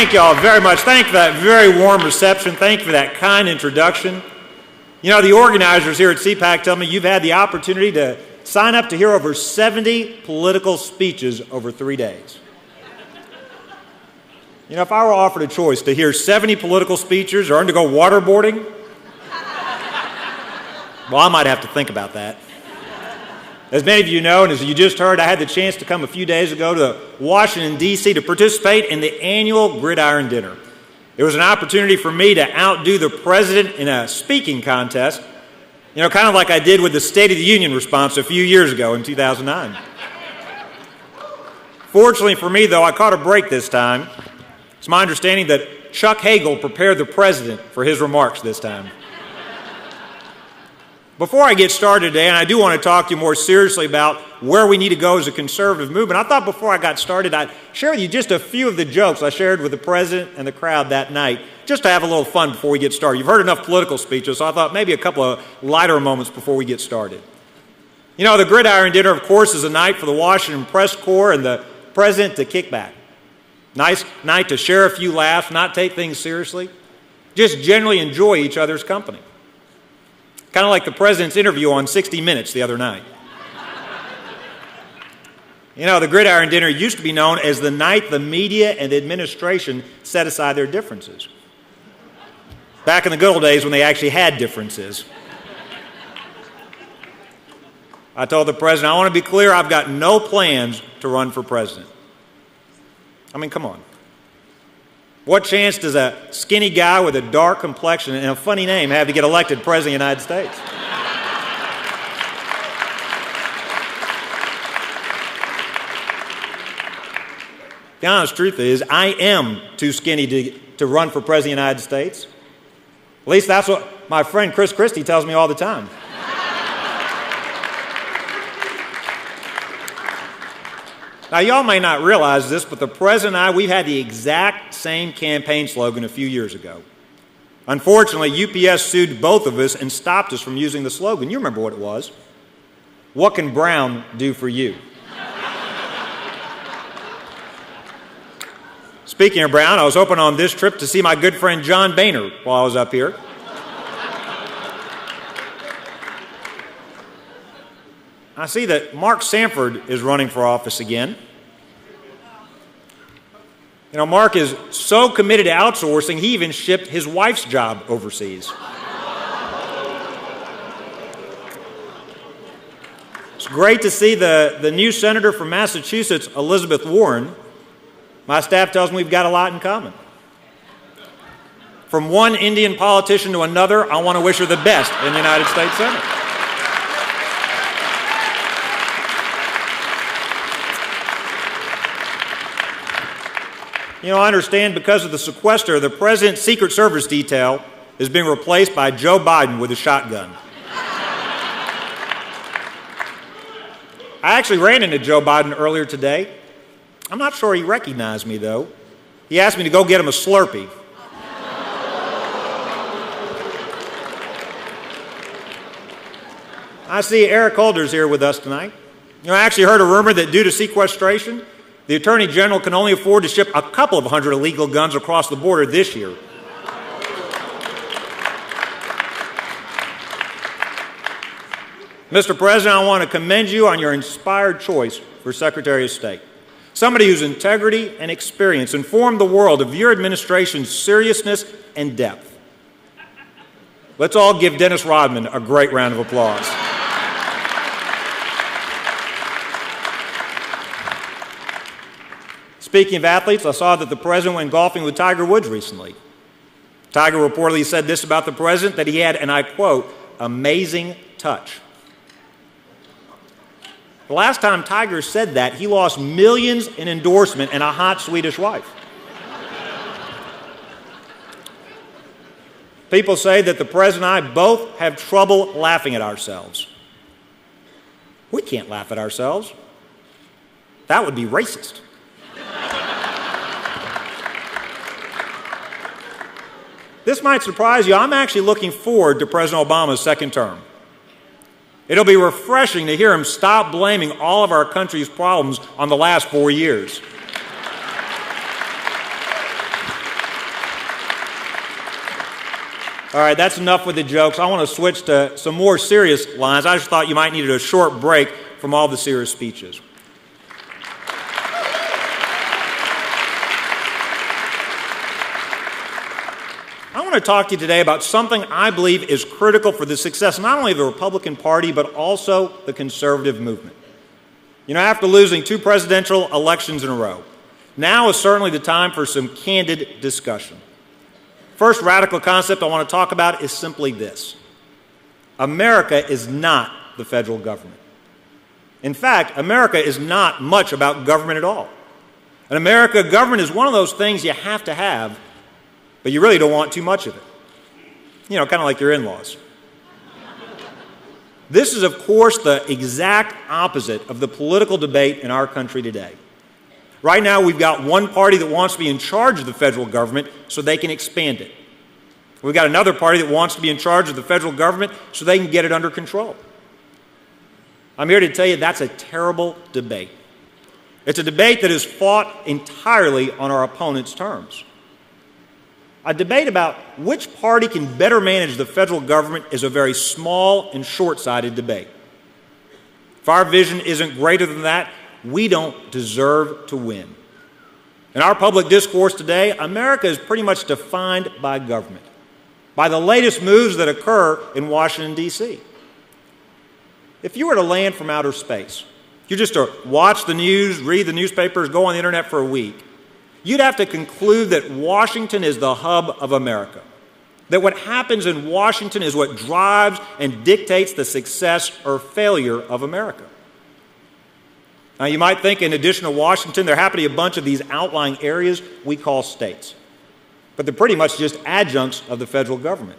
Thank you all very much. Thank you for that very warm reception. Thank you for that kind introduction. You know, the organizers here at CPAC tell me you've had the opportunity to sign up to hear over 70 political speeches over 3 days. You know, if I were offered a choice to hear 70 political speeches or to go waterboarding, well, I might have to think about that. As many of you know, and as you just heard, I had the chance to come a few days ago to Washington, D.C. to participate in the annual Gridiron Dinner. It was an opportunity for me to outdo the president in a speaking contest, you know, kind of like I did with the State of the Union response a few years ago in 2009. Fortunately for me, though, I caught a break this time. It's my understanding that Chuck Hagel prepared the president for his remarks this time. Before I get started today, and I do want to talk to you more seriously about where we need to go as a conservative movement, I thought before I got started I'd share with you just a few of the jokes I shared with the president and the crowd that night, just to have a little fun before we get started. You've heard enough political speeches, so I thought maybe a couple of lighter moments before we get started. You know, the Gridiron Dinner, of course, is a night for the Washington Press Corps and the president to kick back. Nice night to share a few laughs, not take things seriously, just generally enjoy each other's company. Kind of like the president's interview on 60 Minutes the other night. You know, the Gridiron Dinner used to be known as the night the media and the administration set aside their differences. Back in the good old days when they actually had differences. I told the president, I want to be clear, I've got no plans to run for president. I mean, come on. What chance does a skinny guy with a dark complexion and a funny name have to get elected president of the United States? The honest truth is, I am too skinny to run for president of the United States. At least that's what my friend Chris Christie tells me all the time. Now, y'all may not realize this, but the president and I, we've had the exact same campaign slogan a few years ago. Unfortunately, UPS sued both of us and stopped us from using the slogan. You remember what it was. What can Brown do for you? Speaking of Brown, I was hoping on this trip to see my good friend John Boehner while I was up here. I see that Mark Sanford is running for office again. You know, Mark is so committed to outsourcing, he even shipped his wife's job overseas. It's great to see the new senator from Massachusetts, Elizabeth Warren. My staff tells me we've got a lot in common. From one Indian politician to another, I want to wish her the best in the United States Senate. You know, I understand because of the sequester, the president's Secret Service detail is being replaced by Joe Biden with a shotgun. I actually ran into Joe Biden earlier today. I'm not sure he recognized me, though. He asked me to go get him a Slurpee. I see Eric Holder's here with us tonight. You know, I actually heard a rumor that due to sequestration, the Attorney General can only afford to ship a couple of hundred illegal guns across the border this year. Mr. President, I want to commend you on your inspired choice for Secretary of State. Somebody whose integrity and experience informed the world of your administration's seriousness and depth. Let's all give Dennis Rodman a great round of applause. Speaking of athletes, I saw that the president went golfing with Tiger Woods recently. Tiger reportedly said this about the president, that he had, and I quote, amazing touch. The last time Tiger said that, he lost millions in endorsement and a hot Swedish wife. People say that the president and I both have trouble laughing at ourselves. We can't laugh at ourselves. That would be racist. This might surprise you. I'm actually looking forward to President Obama's second term. It'll be refreshing to hear him stop blaming all of our country's problems on the last 4 years. All right, that's enough with the jokes. I want to switch to some more serious lines. I just thought you might need a short break from all the serious speeches. I want to talk to you today about something I believe is critical for the success not only of the Republican Party, but also the conservative movement. You know, after losing 2 presidential elections in a row, now is certainly the time for some candid discussion. First radical concept I want to talk about is simply this: America is not the federal government. In fact, America is not much about government at all. In America, government is one of those things you have to have, but you really don't want too much of it. You know, kind of like your in-laws. This is, of course, the exact opposite of the political debate in our country today. Right now, we've got one party that wants to be in charge of the federal government so they can expand it. We've got another party that wants to be in charge of the federal government so they can get it under control. I'm here to tell you that's a terrible debate. It's a debate that is fought entirely on our opponent's terms. A debate about which party can better manage the federal government is a very small and short-sighted debate. If our vision isn't greater than that, we don't deserve to win. In our public discourse today, America is pretty much defined by government, by the latest moves that occur in Washington, D.C. If you were to land from outer space, you just to watch the news, read the newspapers, go on the internet for a week, you'd have to conclude that Washington is the hub of America, that what happens in Washington is what drives and dictates the success or failure of America. Now, you might think in addition to Washington, there happen to be a bunch of these outlying areas we call states, but they're pretty much just adjuncts of the federal government.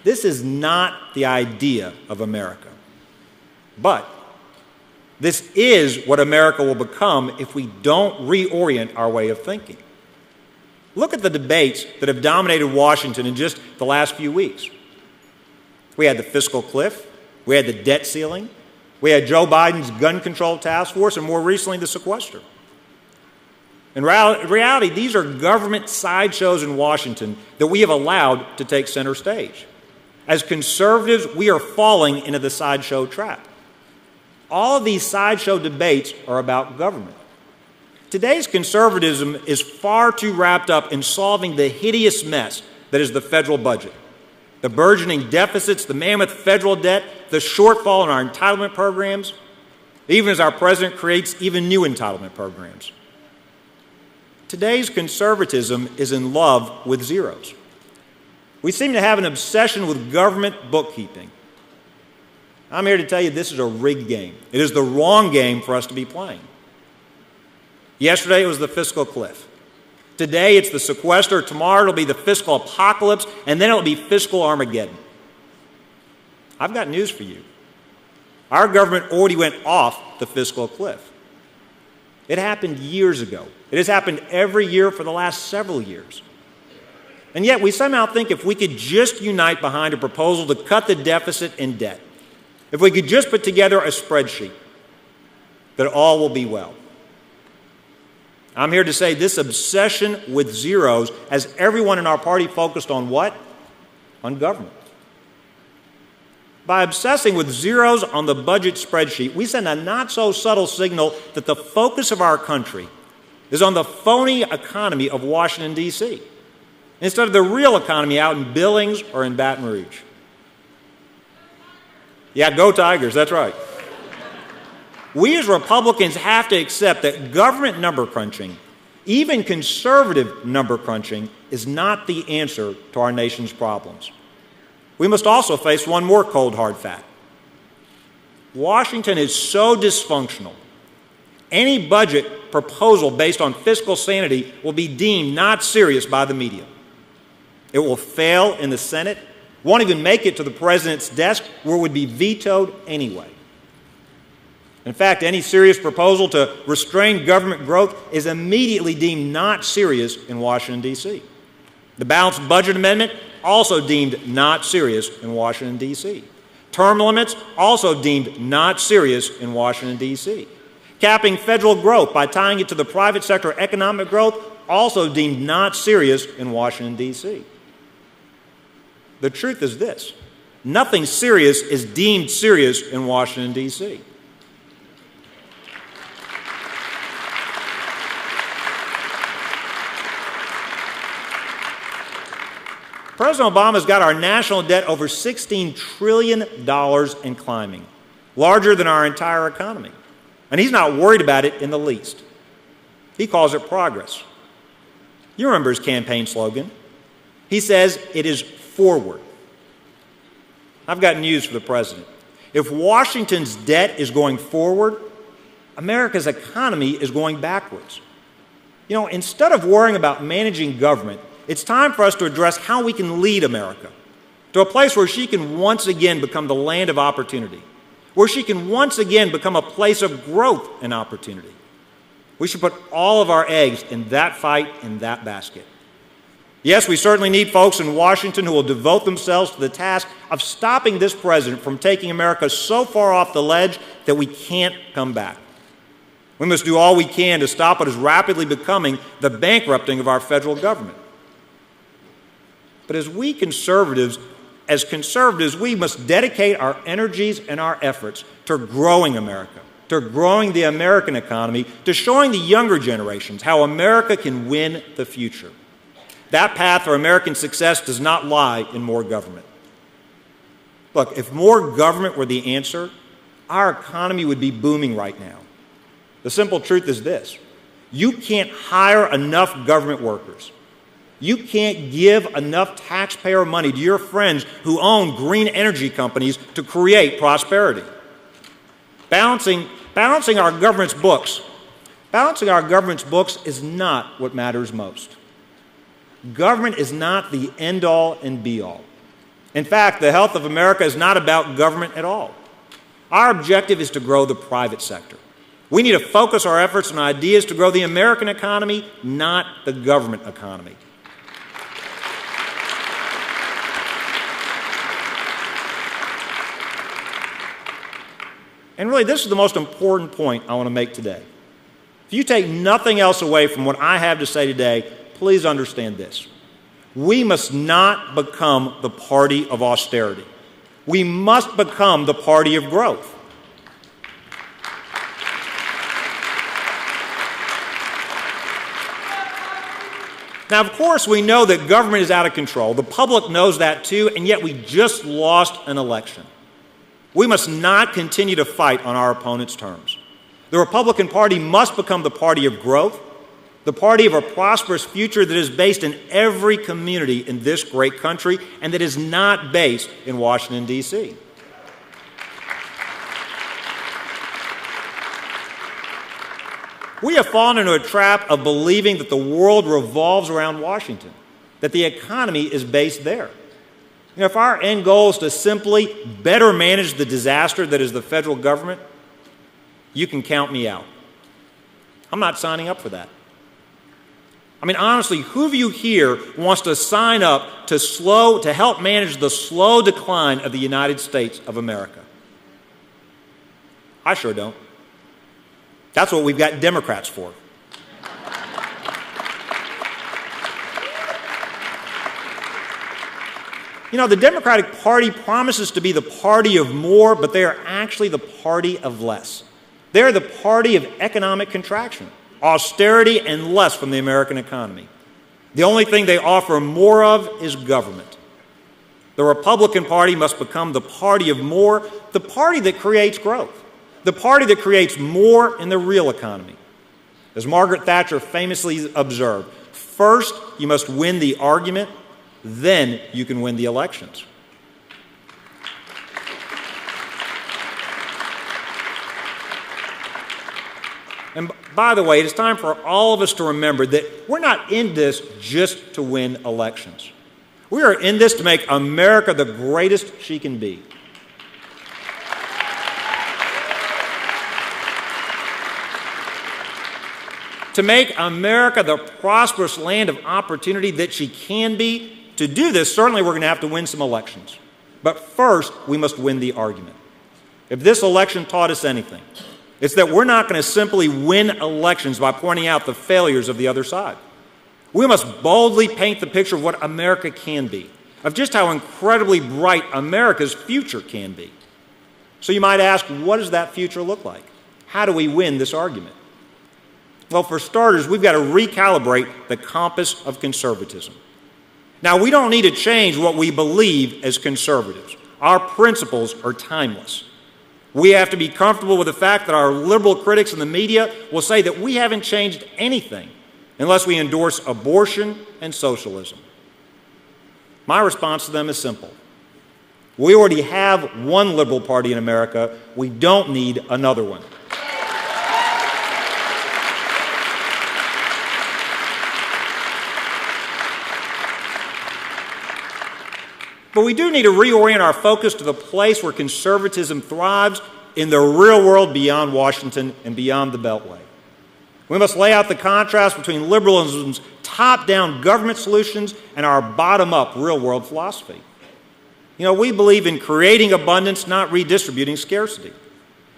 This is not the idea of America, but this is what America will become if we don't reorient our way of thinking. Look at the debates that have dominated Washington in just the last few weeks. We had the fiscal cliff, we had the debt ceiling, we had Joe Biden's gun control task force, and more recently, the sequester. In reality, these are government sideshows in Washington that we have allowed to take center stage. As conservatives, we are falling into the sideshow trap. All of these sideshow debates are about government. Today's conservatism is far too wrapped up in solving the hideous mess that is the federal budget. The burgeoning deficits, the mammoth federal debt, the shortfall in our entitlement programs, even as our president creates even new entitlement programs. Today's conservatism is in love with zeros. We seem to have an obsession with government bookkeeping. I'm here to tell you this is a rigged game. It is the wrong game for us to be playing. Yesterday it was the fiscal cliff. Today it's the sequester. Tomorrow it'll be the fiscal apocalypse, and then it'll be fiscal Armageddon. I've got news for you. Our government already went off the fiscal cliff. It happened years ago. It has happened every year for the last several years. And yet we somehow think if we could just unite behind a proposal to cut the deficit and debt, if we could just put together a spreadsheet, that all will be well. I'm here to say this obsession with zeros has everyone in our party focused on what? On government. By obsessing with zeros on the budget spreadsheet, we send a not-so-subtle signal that the focus of our country is on the phony economy of Washington, D.C., instead of the real economy out in Billings or in Baton Rouge. Yeah, go Tigers, that's right. We as Republicans have to accept that government number crunching, even conservative number crunching, is not the answer to our nation's problems. We must also face one more cold, hard fact. Washington is so dysfunctional, any budget proposal based on fiscal sanity will be deemed not serious by the media. It will fail in the Senate, won't even make it to the president's desk, where it would be vetoed anyway. In fact, any serious proposal to restrain government growth is immediately deemed not serious in Washington, D.C. The balanced budget amendment, also deemed not serious in Washington, D.C. Term limits, also deemed not serious in Washington, D.C. Capping federal growth by tying it to the private sector economic growth, also deemed not serious in Washington, D.C. The truth is this: nothing serious is deemed serious in Washington, D.C. President Obama's got our national debt over $16 trillion and climbing, larger than our entire economy. And he's not worried about it in the least. He calls it progress. You remember his campaign slogan. He says it is forward. I've got news for the president. If Washington's debt is going forward, America's economy is going backwards. You know, instead of worrying about managing government, it's time for us to address how we can lead America to a place where she can once again become the land of opportunity, where she can once again become a place of growth and opportunity. We should put all of our eggs in that fight, in that basket. Yes, we certainly need folks in Washington who will devote themselves to the task of stopping this president from taking America so far off the ledge that we can't come back. We must do all we can to stop what is rapidly becoming the bankrupting of our federal government. But as conservatives, we must dedicate our energies and our efforts to growing America, to growing the American economy, to showing the younger generations how America can win the future. That path for American success does not lie in more government. Look, if more government were the answer, our economy would be booming right now. The simple truth is this: you can't hire enough government workers. You can't give enough taxpayer money to your friends who own green energy companies to create prosperity. Balancing our government's books is not what matters most. Government is not the end-all and be-all. In fact, the health of America is not about government at all. Our objective is to grow the private sector. We need to focus our efforts on ideas to grow the American economy, not the government economy. And really, this is the most important point I want to make today. If you take nothing else away from what I have to say today, please understand this: we must not become the party of austerity. We must become the party of growth. Now, of course, we know that government is out of control. The public knows that too, and yet we just lost an election. We must not continue to fight on our opponent's terms. The Republican Party must become the party of growth, the party of a prosperous future that is based in every community in this great country and that is not based in Washington, D.C. We have fallen into a trap of believing that the world revolves around Washington, that the economy is based there. You know, if our end goal is to simply better manage the disaster that is the federal government, you can count me out. I'm not signing up for that. I mean, honestly, who of you here wants to sign up to help manage the slow decline of the United States of America? I sure don't. That's what we've got Democrats for. You know, the Democratic Party promises to be the party of more, but they are actually the party of less. They're the party of economic contraction, austerity, and less from the American economy. The only thing they offer more of is government. The Republican Party must become the party of more, the party that creates growth, the party that creates more in the real economy. As Margaret Thatcher famously observed, first you must win the argument, then you can win the elections. And by the way, it is time for all of us to remember that we're not in this just to win elections. We are in this to make America the greatest she can be. To make America the prosperous land of opportunity that she can be. To do this, certainly we're going to have to win some elections. But first, we must win the argument. If this election taught us anything, it's that we're not going to simply win elections by pointing out the failures of the other side. We must boldly paint the picture of what America can be. of just how incredibly bright America's future can be. So you might ask, what does that future look like? How do we win this argument? Well, for starters, we've got to recalibrate the compass of conservatism. Now, we don't need to change what we believe as conservatives. Our principles are timeless. We have to be comfortable with the fact that our liberal critics in the media will say that we haven't changed anything unless we endorse abortion and socialism. My response to them is simple. We already have one liberal party in America. We don't need another one. But we do need to reorient our focus to the place where conservatism thrives in the real world beyond Washington and beyond the Beltway. We must lay out the contrast between liberalism's top-down government solutions and our bottom-up real-world philosophy. You know, we believe in creating abundance, not redistributing scarcity.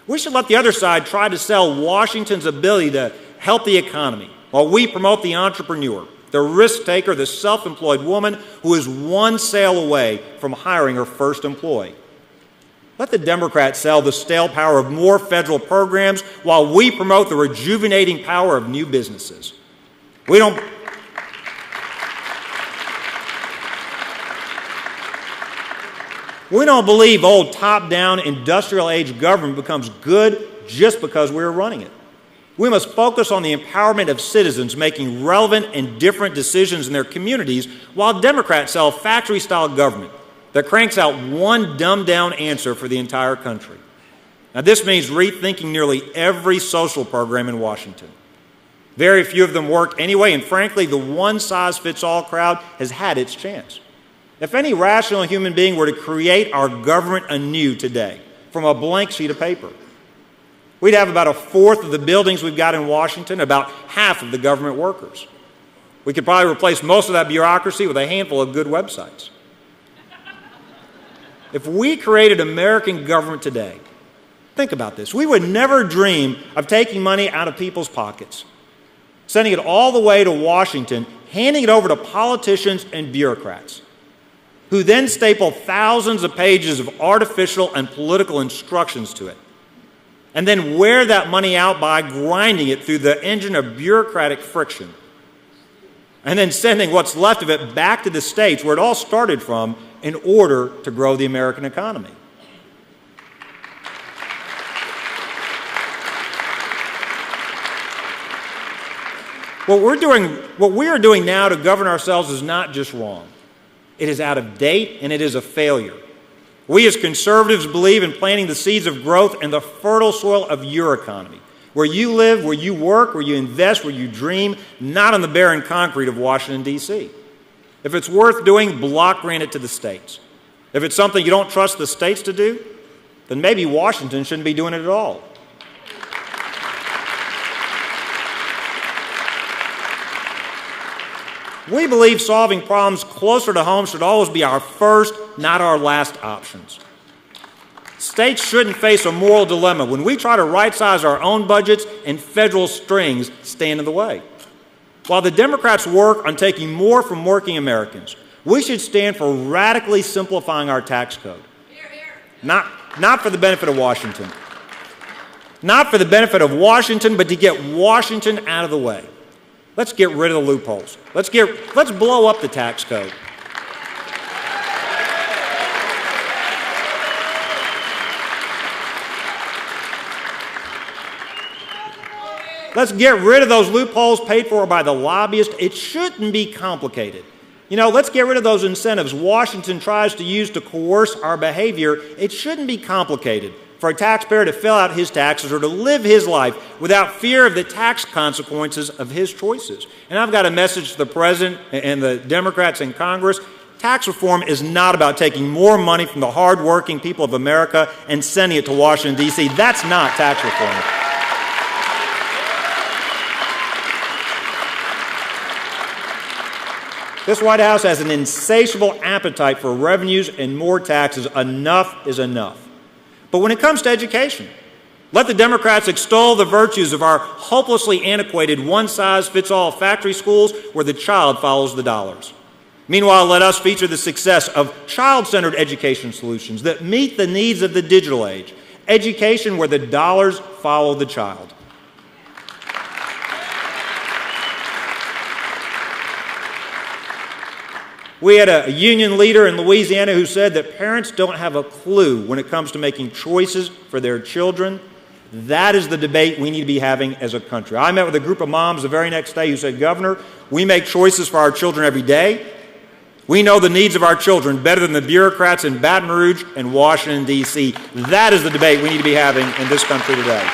We should let the other side try to sell Washington's ability to help the economy while we promote the entrepreneur, the risk-taker, the self-employed woman who is one sale away from hiring her first employee. Let the Democrats sell the stale power of more federal programs while we promote the rejuvenating power of new businesses. We don't believe old top-down industrial-age government becomes good just because we're running it. We must focus on the empowerment of citizens making relevant and different decisions in their communities while Democrats sell factory-style government that cranks out one dumbed-down answer for the entire country. Now, this means rethinking nearly every social program in Washington. Very few of them work anyway, and frankly, the one-size-fits-all crowd has had its chance. If any rational human being were to create our government anew today from a blank sheet of paper, we'd have about a fourth of the buildings we've got in Washington, about half of the government workers. We could probably replace most of that bureaucracy with a handful of good websites. If we created American government today, think about this, we would never dream of taking money out of people's pockets, sending it all the way to Washington, handing it over to politicians and bureaucrats, who then staple thousands of pages of artificial and political instructions to it, and then wear that money out by grinding it through the engine of bureaucratic friction, and then sending what's left of it back to the states where it all started from in order to grow the American economy. What we are doing now to govern ourselves is not just wrong. It is out of date and it is a failure. We as conservatives believe in planting the seeds of growth in the fertile soil of your economy, where you live, where you work, where you invest, where you dream, not on the barren concrete of Washington, D.C. If it's worth doing, block grant it to the states. If it's something you don't trust the states to do, then maybe Washington shouldn't be doing it at all. We believe solving problems closer to home should always be our first, not our last options. States shouldn't face a moral dilemma when we try to right-size our own budgets and federal strings stand in the way. While the Democrats work on taking more from working Americans, we should stand for radically simplifying our tax code. Not for the benefit of Washington. Not for the benefit of Washington, but to get Washington out of the way. Let's get rid of the loopholes. Let's blow up the tax code. Let's get rid of those loopholes paid for by the lobbyists. It shouldn't be complicated. You know, let's get rid of those incentives Washington tries to use to coerce our behavior. It shouldn't be complicated for a taxpayer to fill out his taxes or to live his life without fear of the tax consequences of his choices. And I've got a message to the President and the Democrats in Congress. Tax reform is not about taking more money from the hardworking people of America and sending it to Washington, D.C. That's not tax reform. This White House has an insatiable appetite for revenues and more taxes. Enough is enough. But when it comes to education, let the Democrats extol the virtues of our hopelessly antiquated one-size-fits-all factory schools where the child follows the dollars. Meanwhile, let us feature the success of child-centered education solutions that meet the needs of the digital age, education where the dollars follow the child. We had a union leader in Louisiana who said that parents don't have a clue when it comes to making choices for their children. That is the debate we need to be having as a country. I met with a group of moms the very next day who said, Governor, we make choices for our children every day. We know the needs of our children better than the bureaucrats in Baton Rouge and Washington, D.C. That is the debate we need to be having in this country today.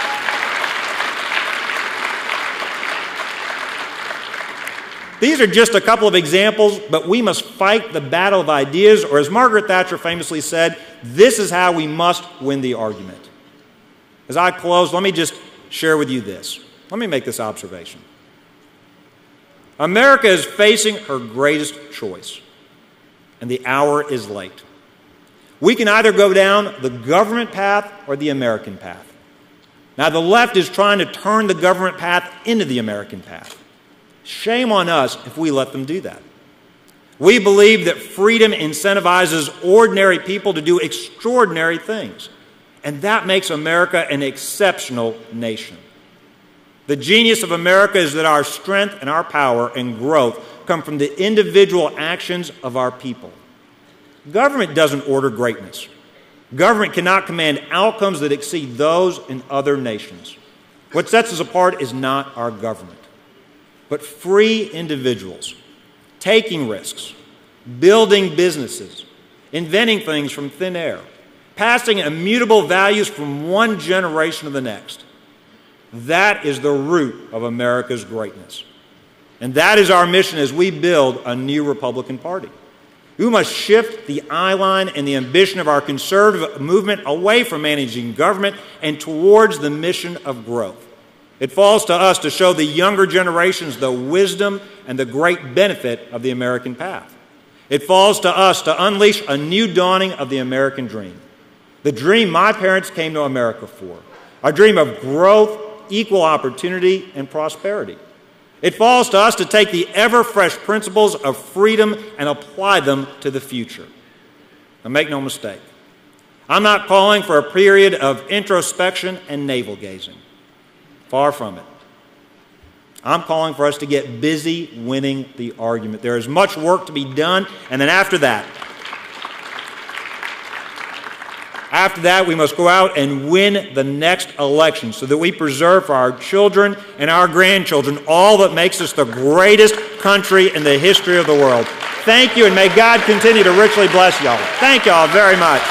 These are just a couple of examples, but we must fight the battle of ideas, or as Margaret Thatcher famously said, this is how we must win the argument. As I close, let me just share with you this. Let me make this observation. America is facing her greatest choice, and the hour is late. We can either go down the government path or the American path. Now, the left is trying to turn the government path into the American path. Shame on us if we let them do that. We believe that freedom incentivizes ordinary people to do extraordinary things, and that makes America an exceptional nation. The genius of America is that our strength and our power and growth come from the individual actions of our people. Government doesn't order greatness. Government cannot command outcomes that exceed those in other nations. What sets us apart is not our government, but free individuals taking risks, building businesses, inventing things from thin air, passing immutable values from one generation to the next. That is the root of America's greatness. And that is our mission as we build a new Republican Party. We must shift the eye line and the ambition of our conservative movement away from managing government and towards the mission of growth. It falls to us to show the younger generations the wisdom and the great benefit of the American path. It falls to us to unleash a new dawning of the American dream, the dream my parents came to America for, a dream of growth, equal opportunity, and prosperity. It falls to us to take the ever-fresh principles of freedom and apply them to the future. Now, make no mistake, I'm not calling for a period of introspection and navel-gazing. Far from it. I'm calling for us to get busy winning the argument. There is much work to be done, and then after that, we must go out and win the next election so that we preserve for our children and our grandchildren all that makes us the greatest country in the history of the world. Thank you, and may God continue to richly bless y'all. Thank y'all very much.